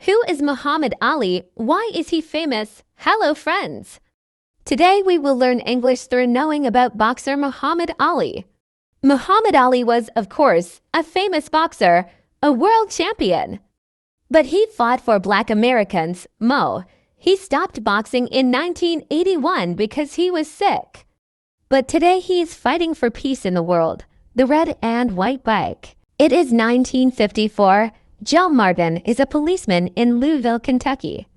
Who is Muhammad Ali? Why is he famous? Hello, friends! Today we will learn English through knowing about boxer Muhammad Ali. Muhammad Ali was, of course, a famous boxer, a world champion. But he fought for Black Americans, He stopped boxing in 1981 because he was sick. But today he is fighting for peace in the world, the red and white bike. It is 1954. Joe Martin is a policeman in Louisville, Kentucky.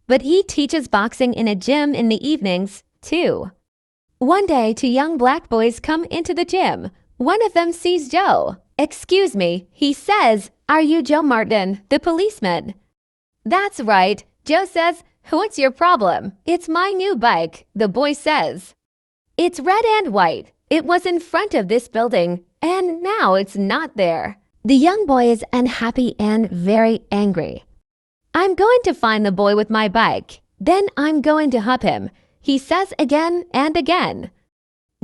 But he teaches boxing in a gym in the evenings, too. One day, two young black boys come into the gym. One of them sees Joe. "Excuse me," he says, "are you Joe Martin, the policeman?" "That's right," Joe says. "What's your problem?" "It's my new bike," the boy says. "It's red and white. It was in front of this building, and now it's not there." The young boy is unhappy and very angry. "I'm going to find the boy with my bike. Then I'm going to hug him," he says again and again.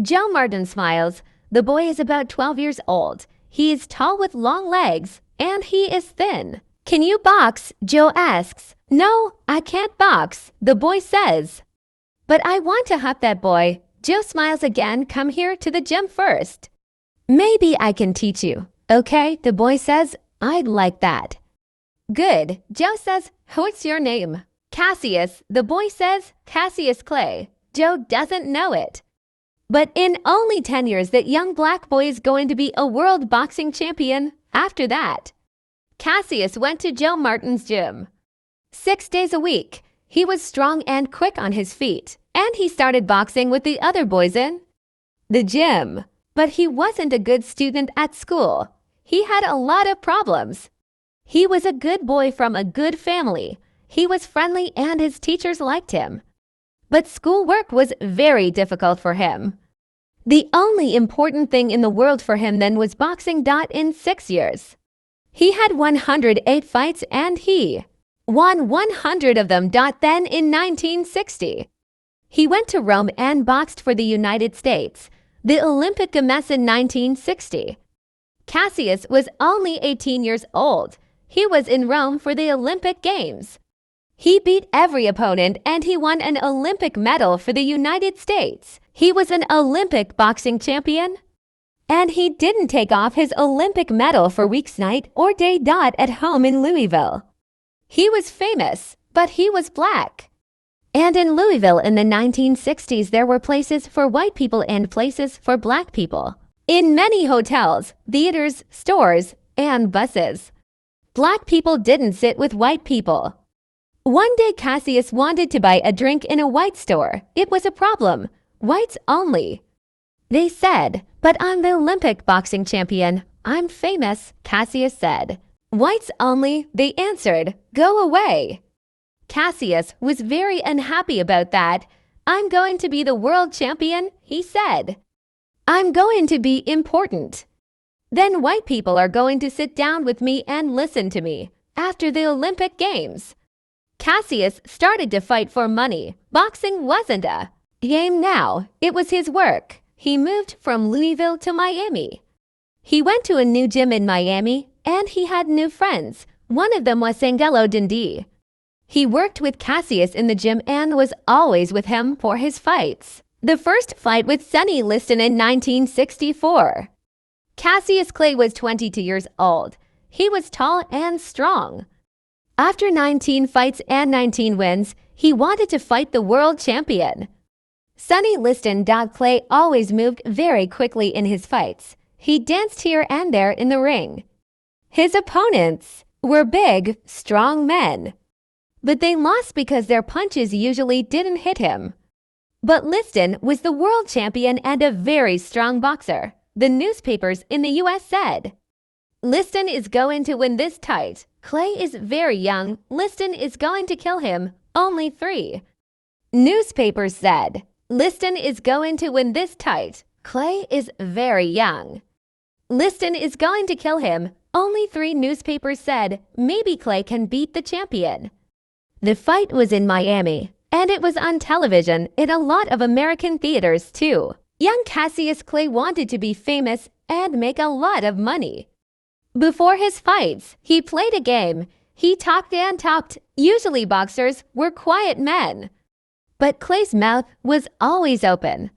Joe Martin smiles. The boy is about 12 years old. He is tall with long legs, and he is thin. "Can you box?" Joe asks. "No, I can't box," the boy says. "But I want to hug that boy." Joe smiles again. "Come here to the gym first. Maybe I can teach you." "Okay," the boy says. "I'd like that." "Good," Joe says. "What's your name?" "Cassius," the boy says. "Cassius Clay." Joe doesn't know it. But in only 10 years, that young black boy is going to be a world boxing champion. After that, Cassius went to Joe Martin's gym 6 days a week. He was strong and quick on his feet, and he started boxing with the other boys in the gym. But he wasn't a good student at school. He had a lot of problems. He was a good boy from a good family. He was friendly and his teachers liked him. But schoolwork was very difficult for him. The only important thing in the world for him then was boxing. In 6 years, he had 108 fights and he won 100 of them. Then in 1960, he went to Rome and boxed for the United States, the Olympic Games in 1960. Cassius was only 18 years old. He was in Rome for the Olympic Games. He beat every opponent and he won an Olympic medal for the United States. He was an Olympic boxing champion. And he didn't take off his Olympic medal for weeks, night or day. At home in Louisville, he was famous, but he was black. And in Louisville in the 1960s, there were places for white people and places for black people. In many hotels, theaters, stores, and buses, black people didn't sit with white people. One day Cassius wanted to buy a drink in a white store. It was a problem. Whites only. They said, "But I'm the Olympic boxing champion. I'm famous," Cassius said. "Whites only," they answered. "Go away." Cassius was very unhappy about that. "I'm going to be the world champion," he said. "I'm going to be important. Then white people are going to sit down with me and listen to me." After the Olympic Games, Cassius started to fight for money. Boxing wasn't a game now. It was his work. He moved from Louisville to Miami. He went to a new gym in Miami, and he had new friends. One of them was Angelo Dundee. He worked with Cassius in the gym and was always with him for his fights. The first fight with Sonny Liston in 1964. Cassius Clay was 22 years old. He was tall and strong. After 19 fights and 19 wins, he wanted to fight the world champion. Sonny Liston. Clay always moved very quickly in his fights. He danced here and there in the ring. His opponents were big, strong men. But they lost because their punches usually didn't hit him. But Liston was the world champion and a very strong boxer. The newspapers in the U.S. said, "Liston is going to win this fight. Clay is very young. Liston is going to kill him." Only 3 newspapers said, "Liston is going to win this fight. Clay is very young. Liston is going to kill him." Only 3 newspapers said, "Maybe Clay can beat the champion." The fight was in Miami, and it was on television in a lot of American theaters too. Young Cassius Clay wanted to be famous and make a lot of money. Before his fights, he played a game. He talked and talked. Usually boxers were quiet men. But Clay's mouth was always open.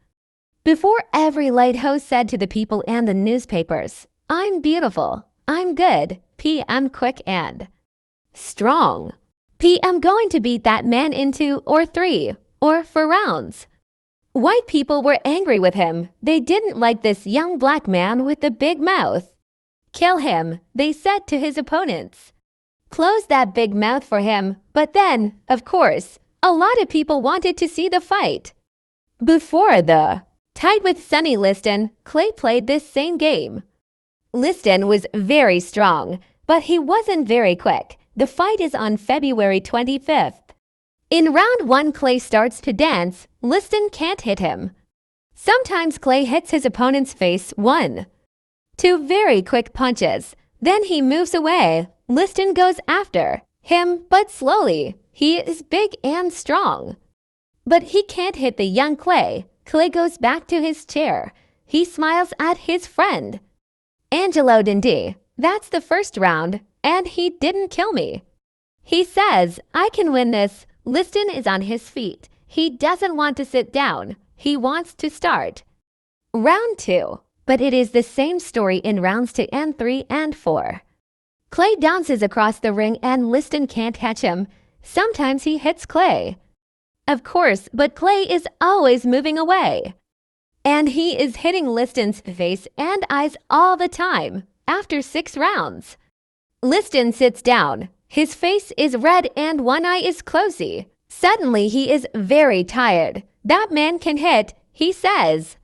Before every light host said to the people and the newspapers, "I'm beautiful, I'm good, I'm quick and strong. I'm going to beat that man in 2 or 3 or 4 rounds." White people were angry with him. They didn't like this young black man with the big mouth. "Kill him," they said to his opponents. "Close that big mouth for him." But then, of course, a lot of people wanted to see the fight. Before the tied with Sonny Liston, Clay played this same game. Liston was very strong, but he wasn't very quick. The fight is on February 25th. In round 1, Clay starts to dance. Liston can't hit him. Sometimes Clay hits his opponent's face 1, 2 very quick punches. Then he moves away. Liston goes after him, but slowly. He is big and strong. But he can't hit the young Clay. Clay goes back to his chair. He smiles at his friend. "Angelo Dundee, that's the first round, and he didn't kill me." He says, "I can win this." Liston is on his feet. He doesn't want to sit down. He wants to start. Round 2. But it is the same story in rounds 2 and 3 and 4. Clay dances across the ring and Liston can't catch him. Sometimes he hits Clay. Of course, but Clay is always moving away. And he is hitting Liston's face and eyes all the time. After 6 rounds, Liston sits down. His face is red and one eye is closey. Suddenly he is very tired. "That man can hit," he says.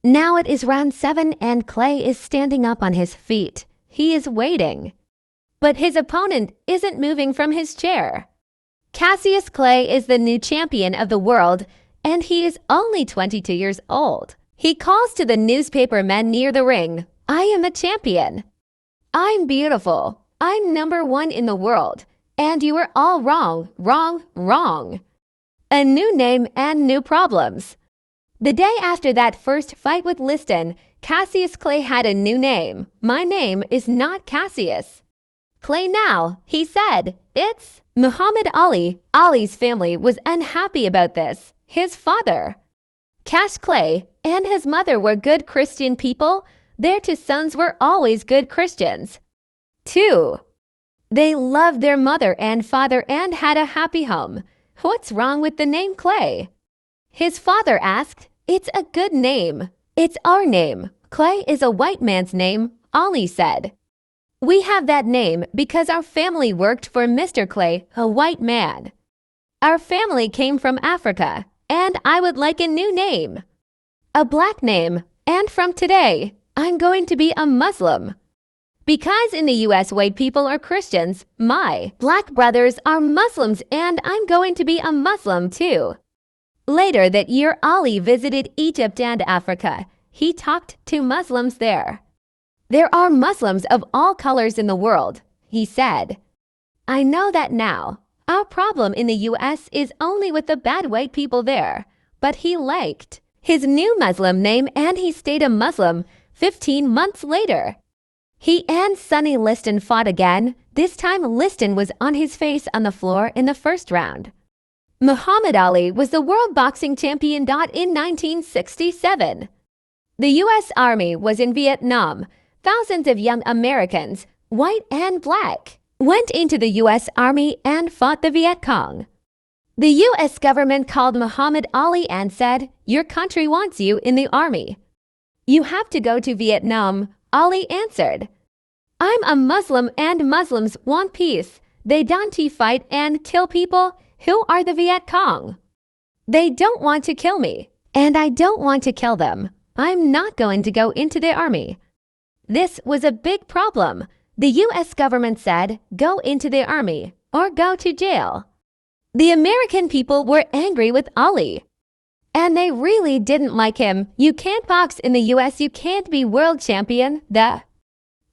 Now it is round 7 and Clay is standing up on his feet. He is waiting. But his opponent isn't moving from his chair. Cassius Clay is the new champion of the world, and he is only 22 years old. He calls to the newspaper men near the ring, "I am a champion. I'm beautiful. I'm number 1 in the world. And you are all wrong, wrong, wrong." A new name and new problems. The day after that first fight with Liston, Cassius Clay had a new name. "My name is not Cassius Clay now," he said. "It's Muhammad Ali." Ali's family was unhappy about this. His father, Cash Clay, and his mother were good Christian people. Their 2 sons were always good Christians, too. They loved their mother and father and had a happy home. "What's wrong with the name Clay?" His father asked. "It's a good name. It's our name. Clay is a white man's name," Ali said. "We have that name because our family worked for Mr. Clay, a white man. Our family came from Africa, and I would like a new name. A black name. And from today, I'm going to be a Muslim. Because in the US white people are Christians, my black brothers are Muslims and I'm going to be a Muslim too." Later that year, Ali visited Egypt and Africa. He talked to Muslims there. "There are Muslims of all colors in the world," he said. "I know that now. Our problem in the US is only with the bad white people there." But he liked his new Muslim name and he stayed a Muslim 15 months later. He and Sonny Liston fought again. This time Liston was on his face on the floor in the first round. Muhammad Ali was the world boxing champion. In 1967, the U.S. Army was in Vietnam. Thousands of young Americans, white and black, went into the U.S. Army and fought the Viet Cong. The U.S. government called Muhammad Ali and said, "Your country wants you in the army. You have to go to Vietnam." Ali answered, "I'm a Muslim and Muslims want peace. They don't fight and kill people. Who are the Viet Cong? They don't want to kill me, and I don't want to kill them. I'm not going to go into the army." This was a big problem. The U.S. government said, "Go into the army or go to jail." The American people were angry with Ali, and they really didn't like him. "You can't box in the U.S. You can't be world champion," the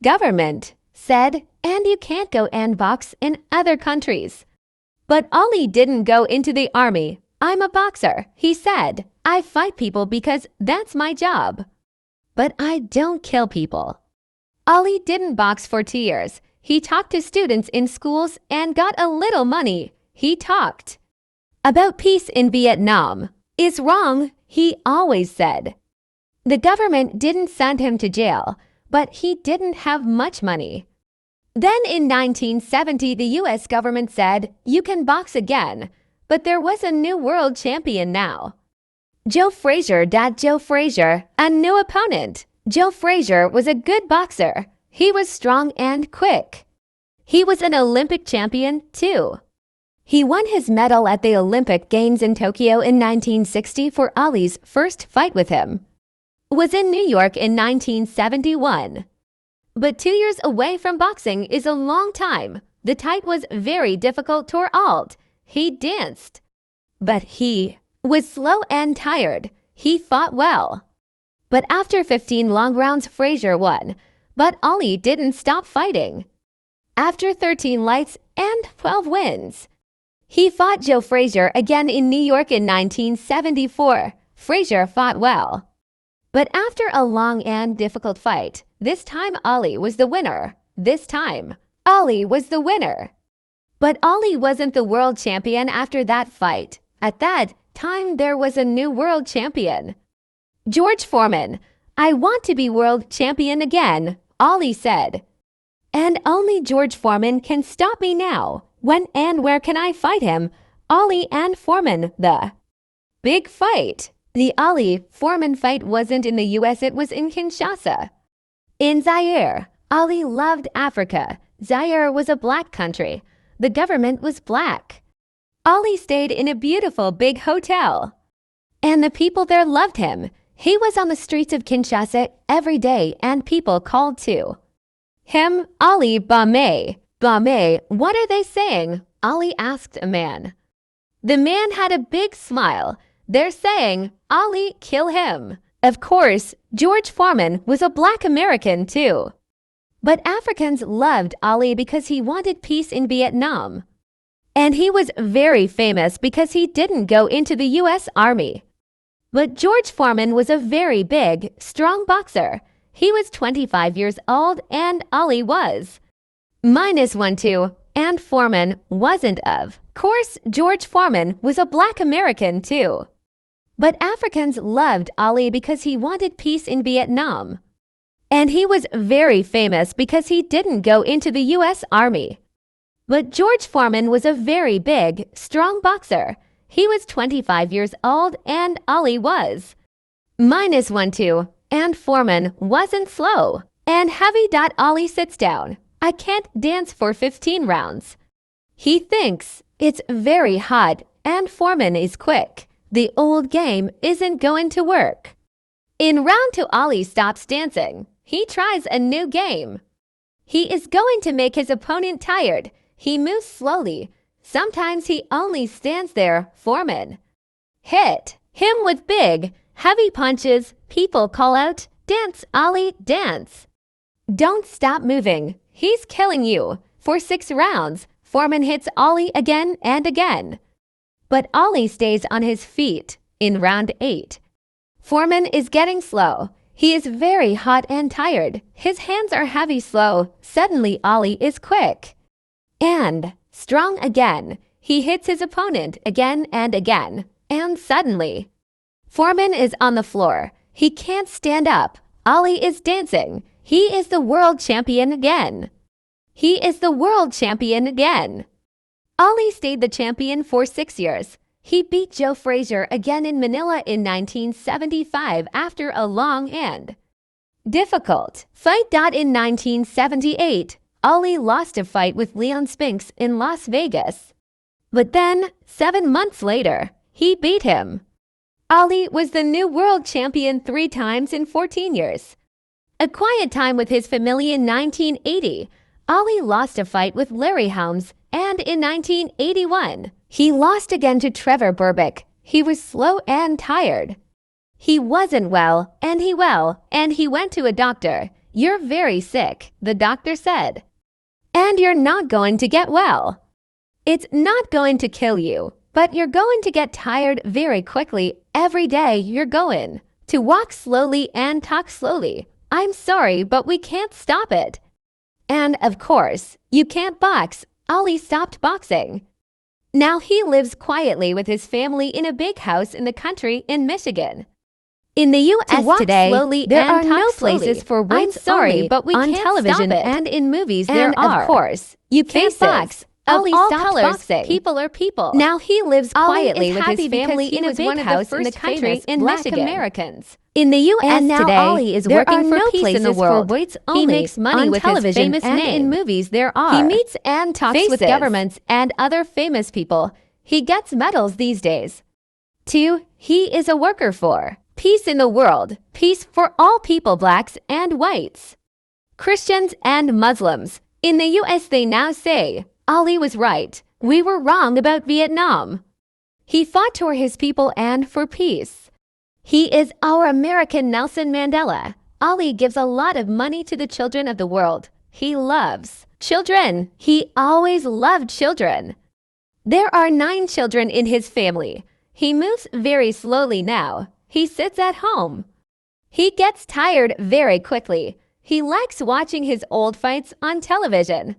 government said, "and you can't go and box in other countries." But Ali didn't go into the army. "I'm a boxer," he said. "I fight people because that's my job. But I don't kill people." Ali didn't box for 2 years. He talked to students in schools and got a little money. He talked about peace in Vietnam. Is wrong, he always said. The government didn't send him to jail, but he didn't have much money. Then in 1970, the U.S. government said, you can box again, but there was a new world champion now. Joe Frazier, a new opponent. Joe Frazier was a good boxer. He was strong and quick. He was an Olympic champion, too. He won his medal at the Olympic Games in Tokyo in 1960 for Ali's first fight with him. Was in New York in 1971. But 2 years away from boxing is a long time. The fight was very difficult for Alt. He danced. But he was slow and tired. He fought well. But after 15 long rounds, Frazier won. But Ali didn't stop fighting. After 13 fights and 12 wins, he fought Joe Frazier again in New York in 1974. Frazier fought well. But after a long and difficult fight, this time Ali was the winner. But Ali wasn't the world champion after that fight. At that time, there was a new world champion. George Foreman. I want to be world champion again, Ali said. And only George Foreman can stop me now. When and where can I fight him? Ali and Foreman, the big fight. The Ali-Foreman fight wasn't in the U.S., it was in Kinshasa. In Zaire, Ali loved Africa. Zaire was a black country. The government was black. Ali stayed in a beautiful big hotel. And the people there loved him. He was on the streets of Kinshasa every day and people called to him Ali Bame. Bame, what are they saying? Ali asked a man. The man had a big smile. They're saying, Ali, kill him. Of course, George Foreman was a black American too. But Africans loved Ali because he wanted peace in Vietnam. And he was very famous because he didn't go into the U.S. Army. But George Foreman was a very big, strong boxer. He was 25 years old and Ali was -1-2, and Foreman wasn't of course, George Foreman was a black American too. But Africans loved Ali because he wanted peace in Vietnam. And he was very famous because he didn't go into the U.S. Army. But George Foreman was a very big, strong boxer. He was 25 years old and Ali was -1-2, and Foreman wasn't slow and heavy. Ali sits down. I can't dance for 15 rounds. He thinks it's very hot and Foreman is quick. The old game isn't going to work. In round 2, Ali stops dancing. He tries a new game. He is going to make his opponent tired. He moves slowly. Sometimes he only stands there. Foreman hit him with big, heavy punches. People call out, dance, Ali, dance. Don't stop moving. He's killing you. For 6 rounds, Foreman hits Ali again and again. But Ali stays on his feet. In round 8, Foreman is getting slow. He is very hot and tired. His hands are heavy, slow. Suddenly, Ali is quick and strong again. He hits his opponent again and again. And suddenly, Foreman is on the floor. He can't stand up. Ali is dancing. He is the world champion again. Ali stayed the champion for 6 years. He beat Joe Frazier again in Manila in 1975 after a long and difficult fight. In 1978, Ali lost a fight with Leon Spinks in Las Vegas. But then, 7 months later, he beat him. Ali was the new world champion 3 times in 14 years. A quiet time with his family in 1980. Ali lost a fight with Larry Helms, and in 1981, he lost again to Trevor Berbick. He was slow and tired. He wasn't well, and he went to a doctor. You're very sick, the doctor said. And you're not going to get well. It's not going to kill you, but you're going to get tired very quickly. Every day you're going to walk slowly and talk slowly. I'm sorry, but we can't stop it. And of course, you can't box. Ali stopped boxing. Now he lives quietly with his family in a big house in the country in Michigan. In the U.S. today, there are no places for weights. I'm sorry, but we can't television stop it. And in movies there are. Of course, you can't box. Ali stopped boxing. People are people. Now he lives quietly with his family in a big house in the country in Michigan. Americans. In the U.S. and now today, Ali is working for peace in the world. For weights only. He makes money with television his famous and name. In movies there are. He meets and talks with governments and other famous people. He gets medals these days. 2. He is a worker for peace in the world, peace for all people, blacks and whites, Christians and Muslims. In the U.S. they now say, Ali was right. We were wrong about Vietnam. He fought for his people and for peace. He is our American Nelson Mandela. Ali gives a lot of money to the children of the world. He loves children. He always loved children. There are 9 children in his family. He moves very slowly now. He sits at home. He gets tired very quickly. He likes watching his old fights on television.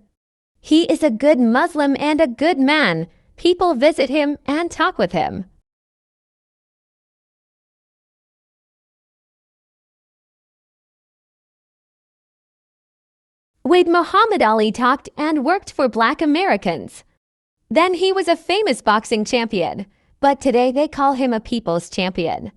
He is a good Muslim and a good man. People visit him and talk with him. When Muhammad Ali talked and worked for Black Americans, then he was a famous boxing champion, but today they call him a people's champion.